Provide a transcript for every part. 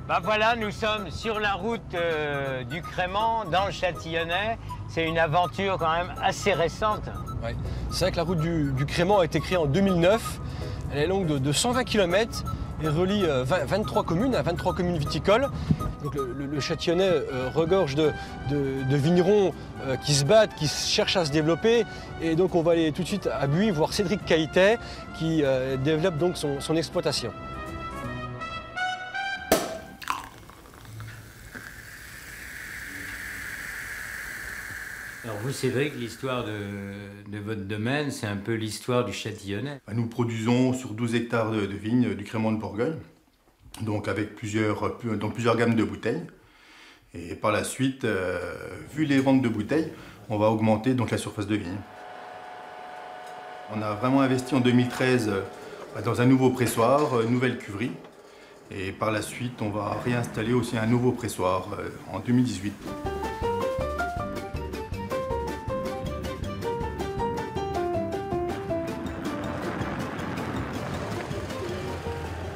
Ben voilà, nous sommes sur la route du Crémant, dans le Châtillonnais. C'est une aventure quand même assez récente. Ouais. C'est vrai que la route du Crémant a été créée en 2009. Elle est longue de 120 km et relie 23 communes, 23 communes viticoles. Donc le Châtillonnais regorge de vignerons qui se battent, qui cherchent à se développer. Et donc on va aller tout de suite à Buis voir Cédric Cailletet qui développe donc son exploitation. Alors vous, Cédric, l'histoire de votre domaine, c'est un peu l'histoire du Châtillonnais. Nous produisons sur 12 hectares de vignes du Crémant de Bourgogne, donc avec plusieurs gammes de bouteilles. Et par la suite, vu les ventes de bouteilles, on va augmenter donc la surface de vigne. On a vraiment investi en 2013 dans un nouveau pressoir, une nouvelle cuverie. Et par la suite, on va réinstaller aussi un nouveau pressoir en 2018.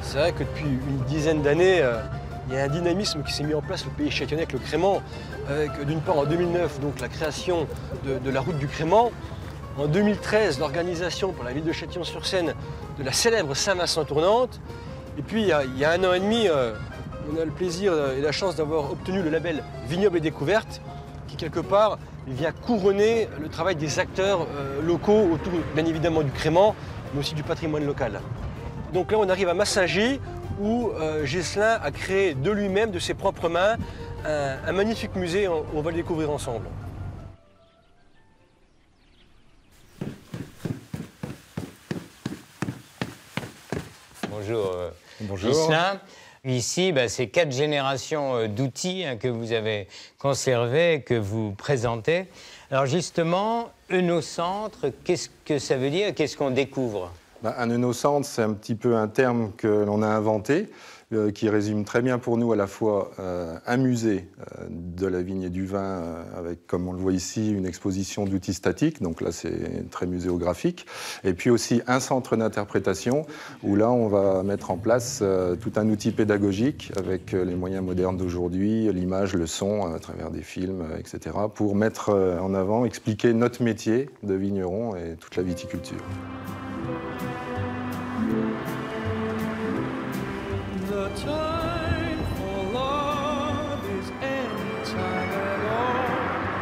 C'est vrai que depuis une dizaine d'années, il y a un dynamisme qui s'est mis en place au pays châtillonnais avec le Crémant, avec d'une part en 2009 donc la création de la route du Crémant, en 2013 l'organisation pour la ville de Châtillon-sur-Seine de la célèbre Saint-Vincent tournante, et puis il y a un an et demi, on a le plaisir et la chance d'avoir obtenu le label Vignoble et Découverte, qui quelque part vient couronner le travail des acteurs locaux autour bien évidemment du Crémant, mais aussi du patrimoine local. Donc là, on arrive à Massingy, où Ghislain a créé de lui-même, de ses propres mains, un magnifique musée. On va le découvrir ensemble. Bonjour, Bonjour. Ghislain. Ici, c'est 4 générations d'outils que vous avez conservés et que vous présentez. Alors justement, œnocentre, qu'est-ce que ça veut dire? Qu'est-ce qu'on découvre? Un œnocentre, c'est un petit peu un terme que l'on a inventé, qui résume très bien pour nous à la fois un musée de la vigne et du vin, avec, comme on le voit ici, une exposition d'outils statiques, donc là c'est très muséographique, et puis aussi un centre d'interprétation, où là on va mettre en place tout un outil pédagogique, avec les moyens modernes d'aujourd'hui, l'image, le son, à travers des films, etc., pour mettre en avant, expliquer notre métier de vigneron et toute la viticulture.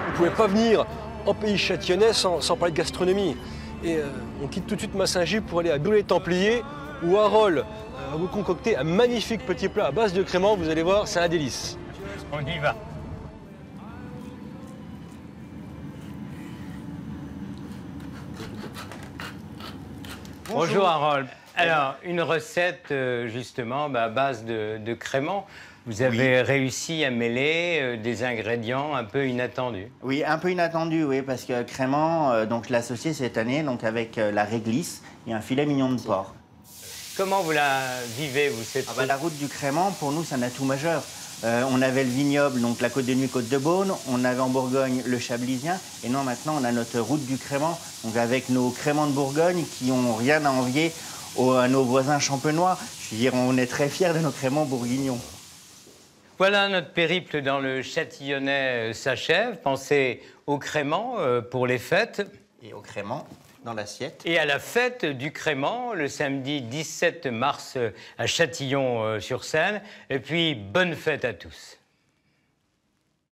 Vous ne pouvez pas venir en pays châtillonnais sans parler de gastronomie. Et on quitte tout de suite Massingy pour aller à Boulay-Templier, où Harold va vous concocter un magnifique petit plat à base de crémant. Vous allez voir, c'est un délice. On y va. Bonjour Harold. Alors, une recette justement à base de crémant. Vous avez réussi à mêler des ingrédients un peu inattendus. Oui, un peu inattendus, oui, parce que crémant, donc je l'ai associé cette année donc avec la réglisse et un filet mignon de porc. Comment vous la vivez, vous, cette La route du Crémant, pour nous, c'est un atout majeur. On avait le vignoble, donc la Côte de Nuit, Côte de Beaune. On avait en Bourgogne le Chablisien. Et nous, maintenant, on a notre route du Crémant, donc avec nos crémants de Bourgogne qui n'ont rien à envier à nos voisins champenois. Je veux dire, on est très fiers de nos crémants bourguignons. Voilà, notre périple dans le Châtillonnais s'achève. Pensez au crémant pour les fêtes. Et au crémant dans l'assiette. Et à la fête du Crémant, le samedi 17 mars à Châtillon-sur-Seine. Et puis, bonne fête à tous.